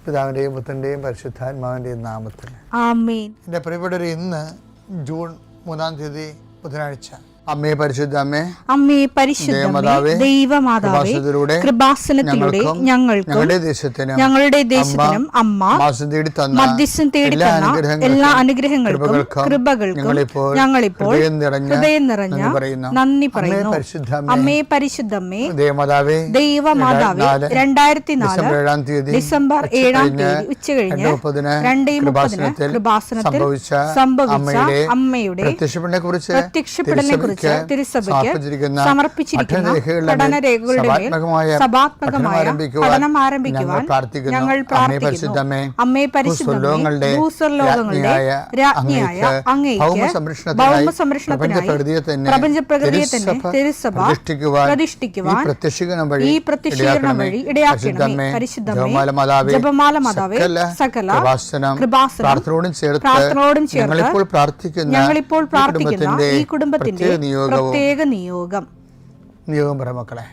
പിതാവിൻ്റെയും പുത്രൻ്റെയും പരിശുദ്ധാത്മാവിൻ്റെയും നാമത്തിൽ ആമേൻ. എൻ്റെ പ്രിയപ്പെട്ടവരെ, ഇന്ന് ജൂൺ 3 തീയതി ബുധനാഴ്ച. അമ്മേ പരിശുദ്ധ അമ്മേ, അമ്മേ പരിശുദ്ധമേ, ദൈവമാതാവേ, കൃപാസനത്തിലൂടെ ഞങ്ങൾക്കും ഞങ്ങളുടെ ദേശത്തിനും അമ്മ മധ്യസ്ഥം തേടി തന്ന എല്ലാ അനുഗ്രഹങ്ങൾക്കും കൃപകൾക്കും ഞങ്ങളിപ്പോൾ ഹൃദയം നിറഞ്ഞ നന്ദി പറയുന്നു. അമ്മേ പരിശുദ്ധമേ, ദൈവമാതാവേ, 2004 ഡിസംബർ 7 തീയതി ഉച്ചകഴിഞ്ഞ് 2:30 കൃപാസനത്തിൽ സംഭവിച്ച അമ്മയുടെ പ്രത്യക്ഷപ്പെടലിനെ കുറിച്ച് തിരുസഭയ്ക്ക് സമർപ്പിച്ചിരിക്കുന്ന പഠനരേഖകളുടെ സഭാത്മകമായ പഠനം ആരംഭിക്കുവാൻ ഞങ്ങൾ പ്രാർത്ഥിക്കുന്നു. അമ്മേ പരിശുദ്ധമേ, ഭൂസ്വർലോകങ്ങളുടെ രാജ്ഞിയായ അങ്ങേയ്ക്ക് ഭൗമസംരക്ഷണത്തിനായി പ്രപഞ്ചപ്രകൃതിയെ തന്നെ തിരുസഭ പ്രതിഷ്ഠിക്കുവാൻ ഈ പ്രത്യക്ഷീകരണം വഴി ഇടയാക്കണമേ. പരിശുദ്ധമേ, ജപമാല മാതാവേ, സകല കൃപാസനം പ്രാർത്ഥനയോടും ചേർത്ത് ഞങ്ങളിപ്പോൾ പ്രാർത്ഥിക്കുന്ന ഈ കുടുംബത്തിന്റെ പ്രത്യേക നിയോഗം പറ മക്കളെ.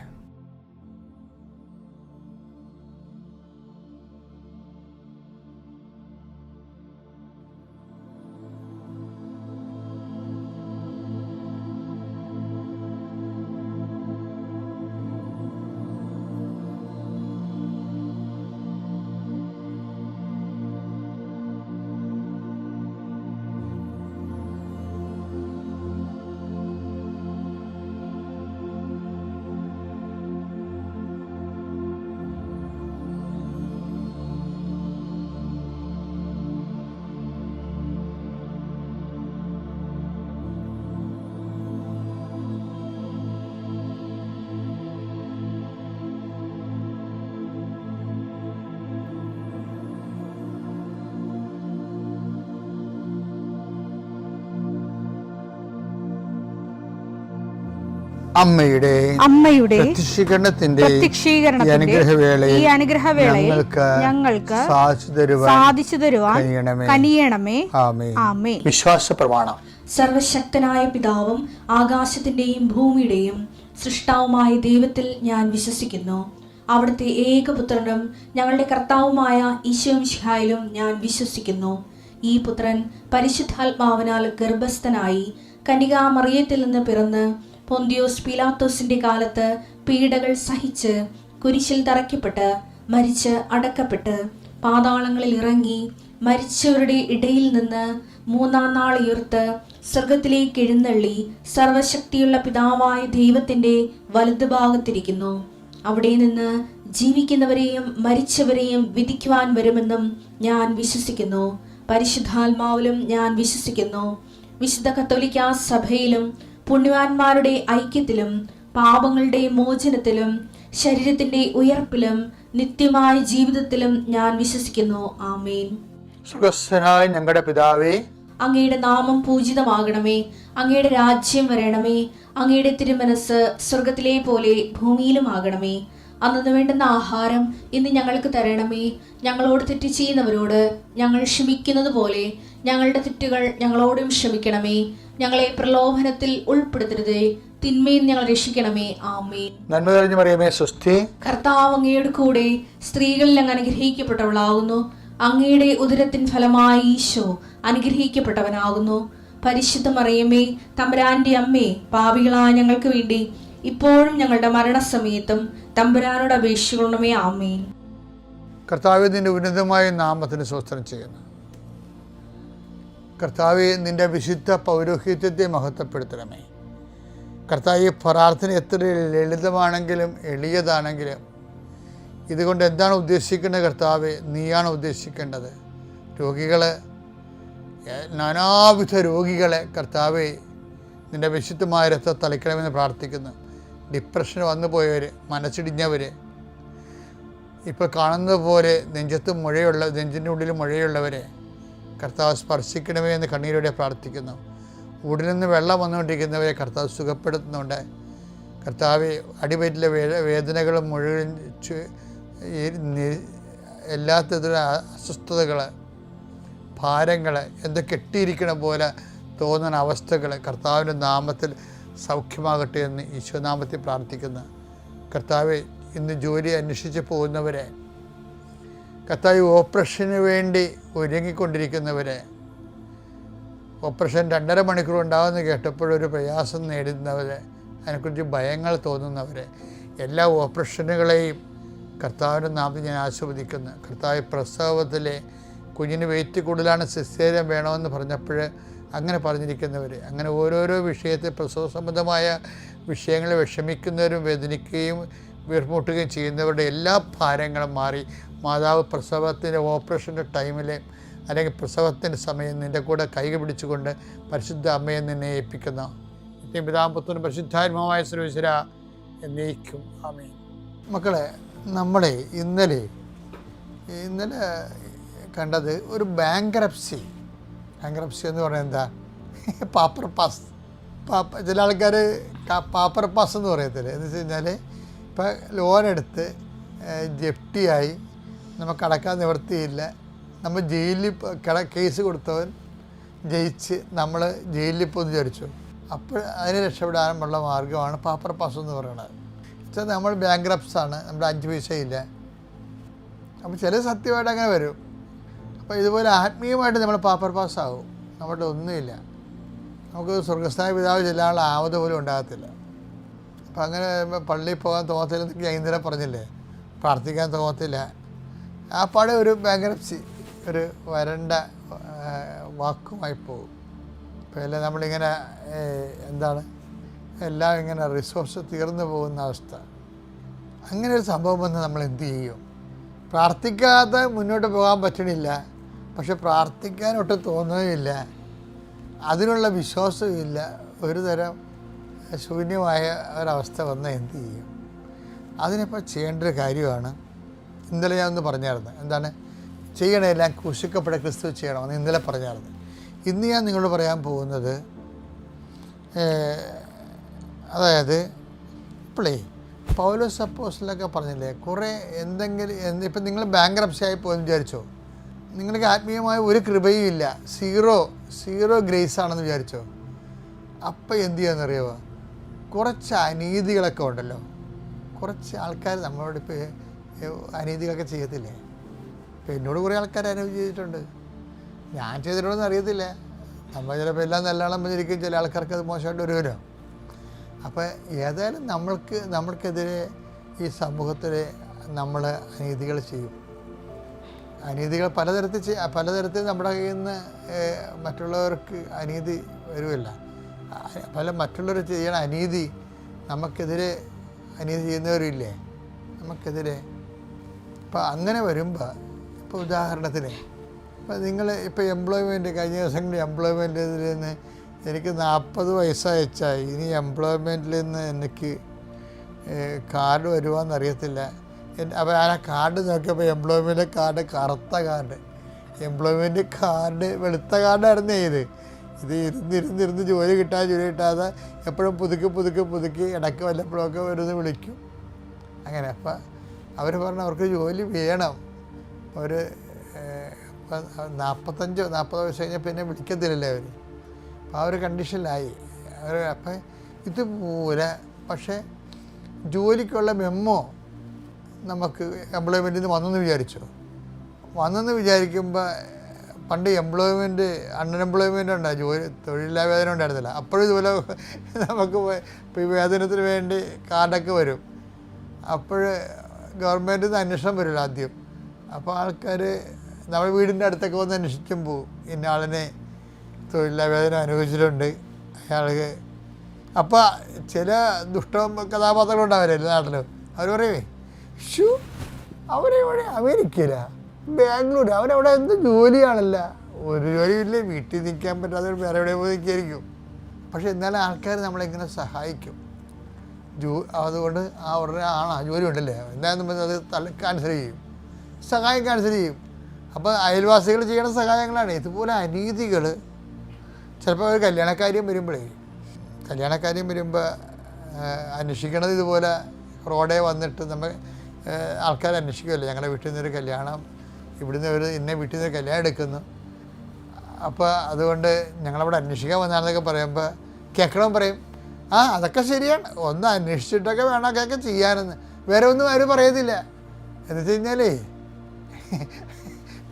അമ്മയുടെ പ്രത്യക്ഷീകരണത്തിന്റെ ഈ അനുഗ്രഹവേളയിൽ ഞങ്ങൾക്ക് സാധിച്ചു തരുവാൻ കനിയണമേ. ആമേൻ. വിശ്വാസ പ്രമാണം. സർവശക്തനായ പിതാവും ആകാശത്തിന്റെയും ഭൂമിയുടെയും സൃഷ്ടാവുമായ ദൈവത്തിൽ ഞാൻ വിശ്വസിക്കുന്നു. അവിടുത്തെ ഏകപുത്രനും ഞങ്ങളുടെ കർത്താവുമായ ഈശോമിശിഹായിലും ഞാൻ വിശ്വസിക്കുന്നു. ഈ പുത്രൻ പരിശുദ്ധാത്മാവിനാൽ ഗർഭസ്ഥനായി കന്യകാമറിയത്തിൽ നിന്ന് പിറന്ന് പൊന്തിയോസ് പീലാത്തോസിന്റെ കാലത്ത് പീഡകൾ സഹിച്ച് കുരിശിൽ തറയ്ക്കപ്പെട്ട് മരിച്ച് അടക്കപ്പെട്ട് പാതാളങ്ങളിൽ ഇറങ്ങി മരിച്ചവരുടെ ഇടയിൽ നിന്ന് 3-ാം നാൾ ഉയർത്ത് സ്വർഗത്തിലേക്ക് എഴുന്നള്ളി സർവശക്തിയുള്ള പിതാവായ ദൈവത്തിന്റെ വലതുഭാഗത്തിരിക്കുന്നു. അവിടെ നിന്ന് ജീവിക്കുന്നവരെയും മരിച്ചവരെയും വിധിക്കുവാൻ വരുമെന്നും ഞാൻ വിശ്വസിക്കുന്നു. പരിശുദ്ധാത്മാവിലും ഞാൻ വിശ്വസിക്കുന്നു. വിശുദ്ധ കത്തോലിക്കാ സഭയിലും പുണ്യവാന്മാരുടെ ഐക്യത്തിലും പാപങ്ങളുടെ മോചനത്തിലും ശരീരത്തിന്റെ ഉയർപ്പിലും നിത്യമായ ജീവിതത്തിലും ഞാൻ വിശ്വസിക്കുന്നു. ആമേൻ. സുഖസ്ഥനായ ഞങ്ങളുടെ പിതാവേ, അങ്ങയുടെ നാമം പൂജിതമാകണമേ. അങ്ങയുടെ രാജ്യം വരണമേ. അങ്ങയുടെ തിരുമനസ് സ്വർഗത്തിലെ പോലെ ഭൂമിയിലും ആകണമേ. അന്നു വേണ്ടുന്ന ആഹാരം ഇന്ന് ഞങ്ങൾക്ക് തരണമേ. ഞങ്ങളോട് തെറ്റ് ചെയ്യുന്നവരോട് ഞങ്ങൾ ക്ഷമിക്കുന്നത് പോലെ ഞങ്ങളുടെ തെറ്റുകൾ ഞങ്ങളോടും ക്ഷമിക്കണമേ. ഞങ്ങളെ പ്രലോഭനത്തിൽ ഉൾപ്പെടുത്തരുതേ, തിന്മയിൽ ഞങ്ങൾ രക്ഷിക്കണമേ. ആമേൻ. നന്മ നിറഞ്ഞ മറിയമേ, സ്വസ്തി. കർത്താവ് അങ്ങയുടെ കൂടെ സ്ത്രീകളിൽ അങ്ങ് അനുഗ്രഹിക്കപ്പെട്ടവളാകുന്നു. അങ്ങയുടെ ഉദരത്തിൻ ഫലമായി ഈശോ അനുഗ്രഹിക്കപ്പെട്ടവനാകുന്നു. പരിശുദ്ധ മറിയമേ, തമ്പുരാന്റെ അമ്മേ, പാപികളായ ഞങ്ങൾക്ക് വേണ്ടി ഇപ്പോഴും ഞങ്ങളുടെ മരണസമയത്തും തമ്പുരാനോട് അപേക്ഷിക്കണമേ. ആമേൻ. കർത്താവേ, നിന്റെ ഉന്നതമായ നാമത്തിന് സ്തോത്രം ചെയ്യുന്നു. കർത്താവേ, നിന്റെ വിശുദ്ധ പൗരോഹിത്യത്തെ മഹത്വപ്പെടുത്തണമേ. കർത്താവേ, പ്രാർത്ഥന എത്ര ലളിതമാണെങ്കിലും എളിയതാണെങ്കിലും ഇതുകൊണ്ട് എന്താണ് ഉദ്ദേശിക്കേണ്ടത്? കർത്താവേ, നീയാണ് ഉദ്ദേശിക്കേണ്ടത്. നാനാവിധ രോഗികളെ കർത്താവേ നിന്റെ വിശുദ്ധമായ രക്തം തളിക്കണമെന്ന് പ്രാർത്ഥിക്കുന്നു. ഡിപ്രഷന് വന്നു പോയവർ, മനസ്സിടിഞ്ഞവർ, ഇപ്പോൾ കാണുന്നത് പോലെ നെഞ്ചിൻ്റെ ഉള്ളിൽ മുഴയുള്ളവരെ കർത്താവ് സ്പർശിക്കണമേ എന്ന് കണ്ണീരോടെ പ്രാർത്ഥിക്കുന്നു. ഉടലിൽ നിന്ന് വെള്ളം വന്നുകൊണ്ടിരിക്കുന്നവരെ കർത്താവ് സുഖപ്പെടുത്തുന്നുണ്ട്. കർത്താവ് അടിവയറ്റിലെ വേദനകളും മുഴുവൻ എല്ലാത്തരം അസ്വസ്ഥതകൾ, ഭാരങ്ങൾ, എന്തോ കെട്ടിയിരിക്കണ പോലെ തോന്നുന്ന അവസ്ഥകൾ കർത്താവിൻ്റെ നാമത്തിൽ സൗഖ്യമാകട്ടെ എന്ന് ഈശോനാമത്തിൽ പ്രാർത്ഥിക്കുന്നു. കർത്താവെ, ഇന്ന് ജോലി അന്വേഷിച്ച് പോകുന്നവരെ കർത്താവ് ഓപ്പറേഷന് വേണ്ടി ഒരുങ്ങിക്കൊണ്ടിരിക്കുന്നവരെ, ഓപ്പറേഷൻ 2.5 മണിക്കൂർ ഉണ്ടാകുമെന്ന് കേട്ടപ്പോഴൊരു പ്രയാസം നേടുന്നവരെ, അതിനെക്കുറിച്ച് ഭയങ്ങൾ തോന്നുന്നവരെ, എല്ലാ ഓപ്പറേഷനുകളെയും കർത്താവിൻ്റെ നാമത്തിൽ ഞാൻ ആശീർവദിക്കുന്നു. കർത്താവ് പ്രസവത്തിലെ കുഞ്ഞിന് വെയിറ്റ് കൂടുതലാണ്, സിസേറിയൻ വേണമെന്ന് പറഞ്ഞപ്പോൾ അങ്ങനെ പറഞ്ഞിരിക്കുന്നവർ, അങ്ങനെ ഓരോരോ വിഷയത്തിൽ പ്രസവ സംബന്ധമായ വിഷയങ്ങളിൽ വിഷമിക്കുന്നവരും വേദനിക്കുകയും വീർമുട്ടുകയും ചെയ്യുന്നവരുടെ എല്ലാ ഭാരങ്ങളും മാറി മാതാവ് പ്രസവത്തിൻ്റെ ഓപ്പറേഷൻ്റെ ടൈമിൽ അല്ലെങ്കിൽ പ്രസവത്തിൻ്റെ സമയം നിൻ്റെ കൂടെ കൈ പിടിച്ചുകൊണ്ട് പരിശുദ്ധ അമ്മയെ നിന്നെ ഏൽപ്പിക്കുന്ന പിതാപുത്രനും പരിശുദ്ധാത്മാവായ സർവ്വേശ്വര എന്നേക്കും ആമേൻ. മക്കളെ, നമ്മളെ ഇന്നലെ കണ്ടത് ഒരു ബാങ്ക്രപ്സി എന്ന് പറയുന്നത് എന്താ? പാപ്പർ പാസ്. ചില ആൾക്കാർ പാപ്പർ പാസ് എന്ന് പറയത്തില്ല. എന്ന് വെച്ച് കഴിഞ്ഞാൽ ഇപ്പം ലോണെടുത്ത് ജപ്തിയായി, നമുക്ക് അടക്കാൻ നിവൃത്തിയില്ല, നമ്മൾ ജയിലിൽ കേസ് കൊടുത്തവൻ ജയിച്ച് നമ്മൾ ജയിലിൽ പോയി വിചാരിച്ചു. അപ്പോൾ അതിനെ രക്ഷപ്പെടാനുള്ള മാർഗ്ഗമാണ് പാപ്പർ പാസ് എന്ന് പറയുന്നത്. വെച്ചാൽ നമ്മൾ ബാങ്ക്രപ്സാണ്, നമ്മുടെ 5 പൈസയില്ല. അപ്പോൾ ചില സത്യമായിട്ട് അങ്ങനെ വരും. അപ്പോൾ ഇതുപോലെ ആത്മീയമായിട്ട് നമ്മൾ പാപ്പർ പാസ്സാകും, നമ്മുടെ ഒന്നുമില്ല, നമുക്ക് സ്വർഗസ്ഥാന പിതാവ് ചെല്ലാനുള്ള ആവത് പോലും ഉണ്ടാകത്തില്ല. അപ്പം അങ്ങനെ പള്ളിയിൽ പോകാൻ തോന്നത്തില്ലെന്നൊക്കെ ഞാൻ ഇന്നലെ പറഞ്ഞില്ലേ, പ്രാർത്ഥിക്കാൻ തോന്നത്തില്ല. ആ പാടെ ഒരു ബാങ്ക്രപ്സി, ഒരു വരണ്ട വാക്കുമായി പോകും. അപ്പോൾ എല്ലാം നമ്മളിങ്ങനെ എല്ലാം ഇങ്ങനെ റിസോഴ്സ് തീർന്നു പോകുന്ന അവസ്ഥ. അങ്ങനെ ഒരു സംഭവം വന്ന് നമ്മൾ എന്ത് ചെയ്യും? പ്രാർത്ഥിക്കാതെ മുന്നോട്ട് പോകാൻ പറ്റണില്ല, പക്ഷെ പ്രാർത്ഥിക്കാനൊട്ടും തോന്നുകയില്ല, അതിനുള്ള വിശ്വാസമില്ല, ഒരു തരം ശൂന്യമായ ഒരവസ്ഥ വന്നാൽ എന്ത് ചെയ്യും? അതിനിപ്പോൾ ചെയ്യേണ്ട ഒരു കാര്യമാണ്. ഇന്നലെ ഞാൻ ഒന്ന് പറഞ്ഞായിരുന്നു, എന്താണ് ചെയ്യണമെല്ലാം ക്രൂശിക്കപ്പെട്ട ക്രിസ്തു ചെയ്യണമെന്ന് ഇന്നലെ പറഞ്ഞായിരുന്നു. ഇന്ന് ഞാൻ നിങ്ങളോട് പറയാൻ പോകുന്നത്, അതായത് ഇപ്പോഴേ പൗലോസ് അപ്പോസ്തലനൊക്കെ പറഞ്ഞില്ലേ, കുറേ എന്തെങ്കിലും ഇപ്പം നിങ്ങൾ ബാങ്ക്രപ്സി ആയി പോയെന്ന് വിചാരിച്ചോ, നിങ്ങൾക്ക് ആത്മീയമായ ഒരു കൃപയും ഇല്ല, സീറോ ഗ്രേസ് ആണെന്ന് വിചാരിച്ചോ, അപ്പം എന്ത് ചെയ്യാമെന്നറിയാമോ? കുറച്ച് അനീതികളൊക്കെ ഉണ്ടല്ലോ, കുറച്ച് ആൾക്കാർ നമ്മളോട് ഇപ്പോൾ അനീതികളൊക്കെ ചെയ്യത്തില്ലേ? ഇപ്പം എന്നോട് കുറേ ആൾക്കാർ അനീതി ചെയ്തിട്ടുണ്ട്, ഞാൻ ചെയ്തിട്ടുണ്ടെന്ന് അറിയത്തില്ല. നമ്മൾ ചിലപ്പോൾ എല്ലാം നല്ലോണം പറഞ്ഞിരിക്കും, ചില ആൾക്കാർക്ക് അത് മോശമായിട്ട് വരുമല്ലോ. അപ്പോൾ ഏതായാലും നമ്മൾക്കെതിരെ ഈ സമൂഹത്തിൽ നമ്മൾ അനീതികൾ ചെയ്യും. അനീതികൾ പലതരത്തിൽ നമ്മുടെ കയ്യിൽ നിന്ന് മറ്റുള്ളവർക്ക് അനീതി വരുമല്ല. മറ്റുള്ളവർ ചെയ്യണ അനീതി നമുക്കെതിരെ അനീതി ചെയ്യുന്നവരില്ലേ, നമുക്കെതിരെ. അപ്പോൾ അങ്ങനെ വരുമ്പോൾ, ഇപ്പോൾ ഉദാഹരണത്തിന് ഇപ്പോൾ നിങ്ങൾ ഇപ്പോൾ എംപ്ലോയ്മെൻറ്റ് കഴിഞ്ഞ ദിവസങ്ങളിൽ എംപ്ലോയ്മെൻറ്റിൽ നിന്ന് എനിക്ക് 40 വയസ്സായി, ഇനി എംപ്ലോയ്മെൻറ്റിൽ നിന്ന് എനിക്ക് കാർഡ് വരുവാന്നറിയത്തില്ല. അപ്പോൾ ഞാൻ ആ കാർഡ് നോക്കിയപ്പോൾ എംപ്ലോയ്മെൻറ്റ് കാർഡ് കറുത്ത കാർഡ്, എംപ്ലോയ്മെൻറ്റ് കാർഡ് വെളുത്ത കാർഡായിരുന്നു. ഇത് ഇരുന്നിരുന്ന് ജോലി കിട്ടാതെ എപ്പോഴും പുതുക്കി ഇടയ്ക്ക് വല്ലപ്പോഴൊക്കെ വരുന്ന് വിളിക്കും. അങ്ങനെ അപ്പം അവർ പറഞ്ഞു അവർക്ക് ജോലി വേണം. ഒരു 40 വയസ്സ് കഴിഞ്ഞാൽ പിന്നെ വിളിക്കത്തില്ലല്ലേ അവർ. അപ്പോൾ ആ ഒരു കണ്ടീഷനിലായി അവർ. അപ്പം ഇതുപോലെ പക്ഷേ ജോലിക്കുള്ള മെമ്മോ നമുക്ക് എംപ്ലോയ്മെൻറ്റിൽ നിന്ന് വന്നെന്ന് വിചാരിക്കുമ്പോൾ പണ്ട് അൺഎംപ്ലോയ്മെൻ്റ് ഉണ്ടായി, തൊഴിലില്ലാ വേതനം ഉണ്ടായിരുന്നില്ല. അപ്പോഴും ഇതുപോലെ നമുക്ക് ഇപ്പോൾ വേതനത്തിന് വേണ്ടി കാർഡൊക്കെ വരും. അപ്പോൾ ഗവൺമെൻറ്റിൽ നിന്ന് അന്വേഷണം വരില്ല ആദ്യം. അപ്പോൾ ആൾക്കാർ നമ്മുടെ വീടിൻ്റെ അടുത്തൊക്കെ വന്ന് അന്വേഷിച്ചും പോവും, ഇന്ന ആളിനെ തൊഴിലില്ലാ വേതനം അനുഭവിച്ചിട്ടുണ്ട് അയാൾക്ക്. അപ്പോൾ ചില കഥാപാത്രങ്ങളുണ്ടാവില്ല എല്ലാ നാട്ടിലും. അവർ പറയേ അവരെവിടെ അമേരിക്കയില, ബാംഗ്ലൂർ, അവരവിടെ എന്ത് ജോലിയാണല്ല, ഒരു ജോലിയില്ലേ, വീട്ടിൽ നിൽക്കാൻ പറ്റാതെ വേറെ എവിടെ പോയി നിൽക്കായിരിക്കും. പക്ഷെ എന്നാലും ആൾക്കാർ നമ്മളെങ്ങനെ സഹായിക്കും. അതുകൊണ്ട് ഉടനെ ജോലി ഉണ്ടല്ലേ എന്താണെന്ന് പറഞ്ഞാൽ അത് ക്യാൻസൽ ചെയ്യും, സഹായം ക്യാൻസൽ ചെയ്യും. അപ്പോൾ അയൽവാസികൾ ചെയ്യണ സഹായങ്ങളാണ്. ഇതുപോലെ അനീതികൾ ചിലപ്പോൾ ഒരു കല്യാണക്കാര്യം വരുമ്പോൾ അന്വേഷിക്കണത് ഇതുപോലെ റോഡേ വന്നിട്ട് നമ്മൾ ആൾക്കാർ അന്വേഷിക്കുമല്ലോ, ഞങ്ങളുടെ വീട്ടിൽ നിന്നൊരു കല്യാണം, ഇവിടുന്ന് ഇന്ന വീട്ടിൽ നിന്ന് കല്യാണം എടുക്കുന്നു, അപ്പോൾ അതുകൊണ്ട് ഞങ്ങളവിടെ അന്വേഷിക്കാൻ വന്നാണെന്നൊക്കെ പറയുമ്പോൾ കേൾക്കണം പറയും, അതൊക്കെ ശരിയാണ്, ഒന്ന് അന്വേഷിച്ചിട്ടൊക്കെ വേണം അതൊക്കെ ചെയ്യാനെന്ന്. വേറെ ഒന്നും ആരും പറയത്തില്ല. എന്ന് വെച്ച് കഴിഞ്ഞാലേ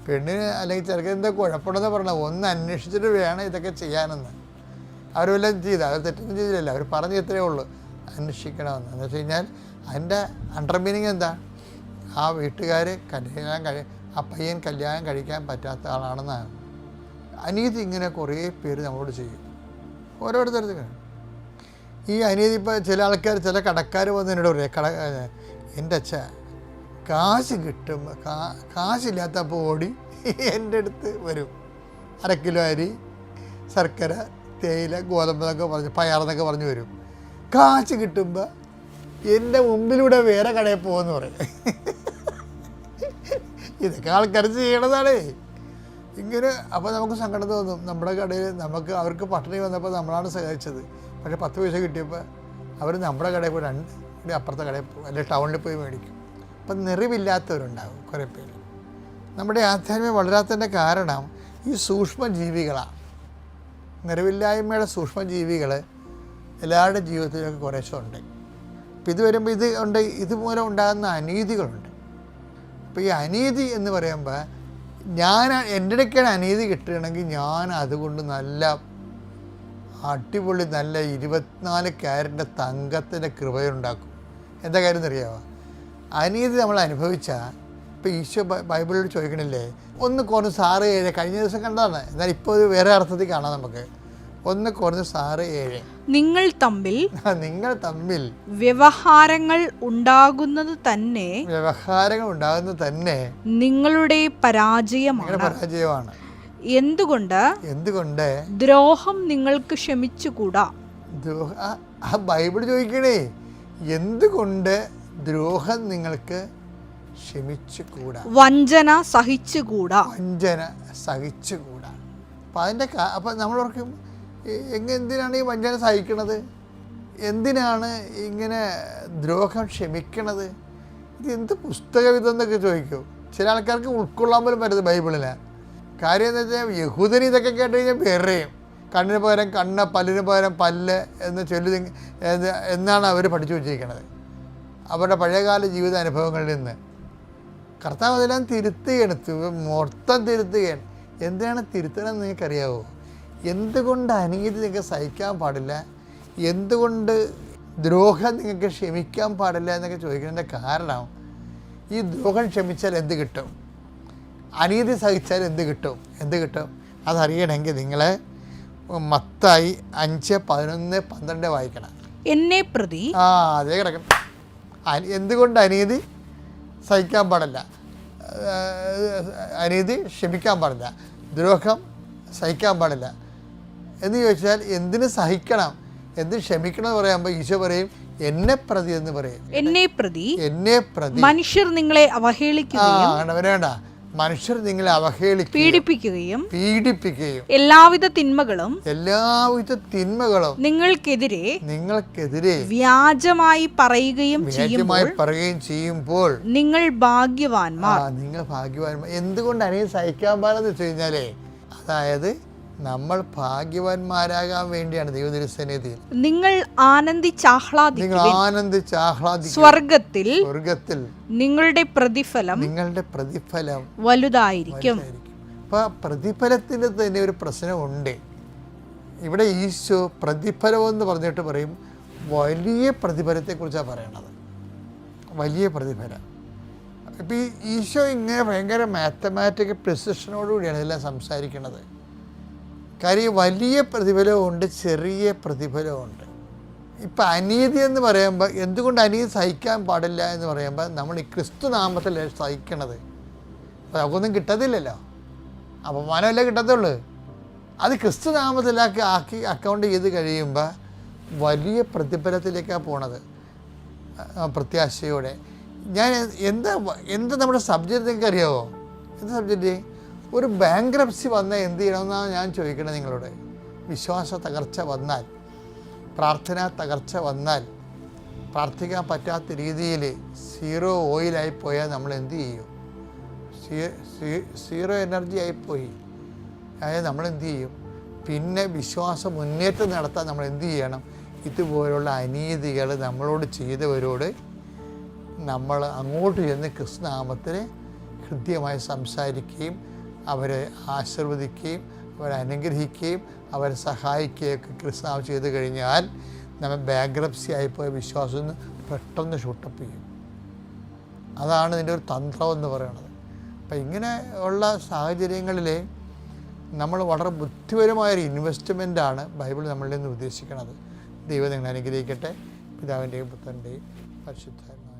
പെണ്ണിന് അല്ലെങ്കിൽ ചെറുക്കൻ എന്താ കുഴപ്പമുണ്ടെന്ന് പറഞ്ഞാൽ ഒന്ന് അന്വേഷിച്ചിട്ട് വേണം ഇതൊക്കെ ചെയ്യാനെന്ന്. അവർ വല്ലതും ചെയ്താൽ അവർ തെറ്റൊന്നും ചെയ്തില്ല, അവർ പറഞ്ഞ് ഇത്രയേ ഉള്ളൂ അന്വേഷിക്കണമെന്ന്. എന്ന് വെച്ച് കഴിഞ്ഞാൽ അതിൻ്റെ അണ്ടർ മീനിങ് എന്താ? ആ വീട്ടുകാർ ആ പയ്യൻ കല്യാണം കഴിക്കാൻ പറ്റാത്ത ആളാണെന്നാണ്. അനീതി ഇങ്ങനെ കുറേ പേര് നമ്മളോട് ചെയ്യും, ഓരോരുത്തരത്തിൽ. ഈ അനീതി ഇപ്പോൾ ചില ആൾക്കാർ, ചില കടക്കാർ വന്ന് എന്നോട് പറയും, എൻ്റെ അച്ഛ കാശ് കിട്ടുമ്പോൾ കാശില്ലാത്തപ്പോൾ ഓടി എൻ്റെ അടുത്ത് വരും. 1/2 കിലോ അരി, ശർക്കര, തേയില, ഗോതമ്പെന്നൊക്കെ പറഞ്ഞ് പയറെന്നൊക്കെ പറഞ്ഞ് വരും. കാശ് കിട്ടുമ്പോൾ എൻ്റെ മുമ്പിലൂടെ വേറെ കടയിൽ പോകുമെന്ന് പറയും. ഇതൊക്കെ ആൾക്കാർ ചെയ്യണതാണ് ഇങ്ങനെ. അപ്പോൾ നമുക്ക് സങ്കടം തോന്നും. നമ്മുടെ കടയിൽ അവർക്ക് പട്ടിണി വന്നപ്പോൾ നമ്മളാണ് സഹായിച്ചത്. പക്ഷേ 10 പൈസ കിട്ടിയപ്പോൾ അവർ നമ്മുടെ കടയിൽ പോയി 2 അപ്പുറത്തെ കടയിൽ പോകും, അല്ലെങ്കിൽ ടൗണിൽ പോയി മേടിക്കും. അപ്പം നിറവില്ലാത്തവരുണ്ടാകും കുറേ പേര്. നമ്മുടെ ആധ്യാത്മികം വളരാത്തതിൻ്റെ കാരണം ഈ സൂക്ഷ്മജീവികളാണ്. നിറവില്ലായ്മയുടെ സൂക്ഷ്മജീവികൾ എല്ലാവരുടെ ജീവിതത്തിലൊക്കെ കുറേശ്ശെ ഉണ്ട്. അപ്പം ഇത് വരുമ്പോൾ ഇതുമൂലം ഉണ്ടാകുന്ന അനീതികളുണ്ട്. അപ്പോൾ ഈ അനീതി എന്ന് പറയുമ്പോൾ എൻ്റെ ഇടയ്ക്കാണ് അനീതി കിട്ടുകയാണെങ്കിൽ ഞാൻ അതുകൊണ്ട് നല്ല അടിപൊളി നല്ല 24 കാരറ്റിൻ്റെ തങ്കത്തിൻ്റെ കൃപയുണ്ടാക്കും. എന്താ കാര്യം എന്നറിയാമോ? അനീതി നമ്മൾ അനുഭവിച്ചാൽ, ഇപ്പോൾ ഈശോ ബൈബിളിൽ ചോദിക്കണില്ലേ, ഒന്ന് കുറഞ്ഞ് 6:7 കഴിഞ്ഞ ദിവസം കണ്ടതാണ്, എന്നാൽ ഇപ്പോൾ ഒരു വേറെ അർത്ഥത്തിൽ കാണാം നമുക്ക്. 1 കുറഞ്ഞ് 6:7 നിങ്ങൾ തമ്മിൽ വ്യവഹാരങ്ങൾ ഉണ്ടാകുന്നത് തന്നെ നിങ്ങളുടെ പരാജയമാണ്. എന്തുകൊണ്ട് ദ്രോഹം നിങ്ങൾക്ക് ക്ഷമിച്ചുകൂടാ? ബൈബിൾ ചോദിക്കണേ, എന്തുകൊണ്ട് ദ്രോഹം നിങ്ങൾക്ക് ക്ഷമിച്ചുകൂടാ? വഞ്ചന സഹിച്ചുകൂടാ. അപ്പം അപ്പം നമ്മളോർക്കും, എന്തിനാണ് ഈ വഞ്ചന സഹിക്കണത്? എന്തിനാണ് ഇങ്ങനെ ദ്രോഹം ക്ഷമിക്കണത്? ഇത് എന്ത് പുസ്തകവിധെന്നൊക്കെ ചോദിക്കും. ചില ആൾക്കാർക്ക് ഉൾക്കൊള്ളാൻ പോലും പറ്റുന്നത് ബൈബിളിലാണ്. കാര്യം എന്താ വെച്ചാൽ യഹൂദന് ഇതൊക്കെ കേട്ട് കഴിഞ്ഞാൽ പേരെയും കണ്ണിന് പകരം കണ്ണ്, പല്ലിന് പകരം പല്ല് എന്ന് ചൊല്ലി എന്നാണ് അവർ പഠിച്ചു വച്ചിരിക്കുന്നത് അവരുടെ പഴയകാല ജീവിത അനുഭവങ്ങളിൽ നിന്ന്. കർത്താവ് അതെല്ലാം തിരുത്തുകയാണ്, മൊത്തം തിരുത്തുകയാണ്. എന്തിനാണ് തിരുത്തണമെന്ന് നിങ്ങൾക്കറിയാവോ? എന്തുകൊണ്ട് അനീതി നിങ്ങൾക്ക് സഹിക്കാൻ പാടില്ല, എന്തുകൊണ്ട് ദ്രോഹം നിങ്ങൾക്ക് ക്ഷമിക്കാൻ പാടില്ല എന്നൊക്കെ ചോദിക്കുന്നതിൻ്റെ കാരണം, ഈ ദ്രോഹം ക്ഷമിച്ചാൽ എന്ത് കിട്ടും, അനീതി സഹിച്ചാൽ എന്ത് കിട്ടും അതറിയണമെങ്കിൽ നിങ്ങൾ മത്തായി 5:11-12 വായിക്കണം. എന്നെ പ്രതി അതേ കിടക്കണം. എന്തുകൊണ്ട് അനീതി സഹിക്കാൻ പാടില്ല, അനീതി ക്ഷമിക്കാൻ പാടില്ല, ദ്രോഹം സഹിക്കാൻ പാടില്ല എന്ന് ചോദിച്ചാൽ എന്തിന് സഹിക്കണം, എന്തിന് ക്ഷമിക്കണം എന്ന് പറയുമ്പോൾ ഈശോ പറയും എന്നെ പ്രതി എന്ന് പറയും. എന്നെ പ്രതി മനുഷ്യർ നിങ്ങളെ അവഹേളിക്കുകയും വേണ്ട, മനുഷ്യർ നിങ്ങളെ അവഹേളിക്കുകയും പീഡിപ്പിക്കുകയും എല്ലാവിധ തിന്മകളും നിങ്ങൾക്കെതിരെ വ്യാജമായി പറയുകയും ചെയ്യുമ്പോൾ നിങ്ങൾ ഭാഗ്യവാന്മാർ. എന്തുകൊണ്ട് അനീതി സഹിക്കാൻ പാടെന്ന് വെച്ച് കഴിഞ്ഞാലേ, അതായത് നമ്മൾ ഭാഗ്യവാന്മാരാകാൻ വേണ്ടിയാണ് ദൈവതിരുസന്നിധിയിൽ നിങ്ങൾ ആനന്ദിച്ചാഹ്ലാദിക്കുവിൻ. സ്വർഗത്തിൽ നിങ്ങളുടെ പ്രതിഫലം വലുതായിരിക്കും. അപ്പോൾ പ്രതിഫലത്തിന് തന്നെ ഒരു പ്രശ്നമുണ്ട്. ഇവിടെ ഈശോ പ്രതിഫലം എന്ന് പറഞ്ഞിട്ട് പറയും വലിയ പ്രതിഫലത്തെക്കുറിച്ചാണ് പറയണത്, വലിയ പ്രതിഫലം. ഇപ്പം ഈ ഈശോ ഇങ്ങനെ ഭയങ്കര മാത്തമാറ്റിക്കൽ പ്രിസിഷനോടുകൂടിയാണ് ഇതെല്ലാം സംസാരിക്കുന്നത്. കാര്യം വലിയ പ്രതിഫലമുണ്ട്, ചെറിയ പ്രതിഫലമുണ്ട്. ഇപ്പം അനീതി എന്ന് പറയുമ്പോൾ, എന്തുകൊണ്ട് അനീതി സഹിക്കാൻ പാടില്ല എന്ന് പറയുമ്പോൾ, നമ്മൾ ഈ ക്രിസ്തു നാമത്തിലല്ലേ സഹിക്കണത്. അപ്പോൾ നമുക്കൊന്നും കിട്ടത്തില്ലല്ലോ, അപമാനമല്ലേ കിട്ടത്തുള്ളൂ. അത് ക്രിസ്തു നാമത്തിലാക്കി അക്കൗണ്ട് ചെയ്ത് കഴിയുമ്പോൾ വലിയ പ്രതിഫലത്തിലേക്കാണ് പോണത് പ്രത്യാശയോടെ. ഞാൻ എന്താ നമ്മുടെ സബ്ജക്റ്റ് നിങ്ങൾക്ക് അറിയാമോ? എന്താ സബ്ജക്റ്റ്? ഒരു ബാങ്ക്രപ്സി വന്നാൽ എന്ത് ചെയ്യണമെന്നാണ് ഞാൻ ചോദിക്കണത് നിങ്ങളോട്. വിശ്വാസ തകർച്ച വന്നാൽ, പ്രാർത്ഥനാ തകർച്ച വന്നാൽ, പ്രാർത്ഥിക്കാൻ പറ്റാത്ത രീതിയിൽ സീറോ ഓയിലായിപ്പോയാൽ നമ്മൾ എന്ത് ചെയ്യും? സീറോ എനർജി ആയിപ്പോയി. അതായത് നമ്മൾ എന്ത് ചെയ്യും? പിന്നെ വിശ്വാസ മുന്നേറ്റം നടത്താൻ നമ്മൾ എന്ത് ചെയ്യണം? ഇതുപോലുള്ള അനീതികൾ നമ്മളോട് ചെയ്തവരോട് നമ്മൾ അങ്ങോട്ട് ചെന്ന് ക്രിസ്തുനാമത്തിൽ ഹൃദ്യമായി സംസാരിക്കുകയും അവരെ ആശീർവദിക്കുകയും അവരെ അനുഗ്രഹിക്കുകയും അവരെ സഹായിക്കുകയൊക്കെ ക്രിസ്തു ചെയ്ത് കഴിഞ്ഞാൽ നമ്മൾ ബാങ്ക്രപ്സി ആയിപ്പോയ വിശ്വാസം പെട്ടെന്ന് ഷൂട്ടപ്പ് ചെയ്യും. അതാണ് ഇതിൻ്റെ ഒരു തന്ത്രം എന്ന് പറയുന്നത്. അപ്പം ഇങ്ങനെ ഉള്ള സാഹചര്യങ്ങളിൽ നമ്മൾ വളരെ ബുദ്ധിപരമായൊരു ഇൻവെസ്റ്റ്മെൻറ്റാണ് ബൈബിൾ നമ്മളിൽ നിന്ന് ഉദ്ദേശിക്കുന്നത്. ദൈവം നിങ്ങൾ അനുഗ്രഹിക്കട്ടെ. പിതാവിൻ്റെയും പുത്രൻ്റെയും പരിശുദ്ധാത്മാവിൻ്റെയും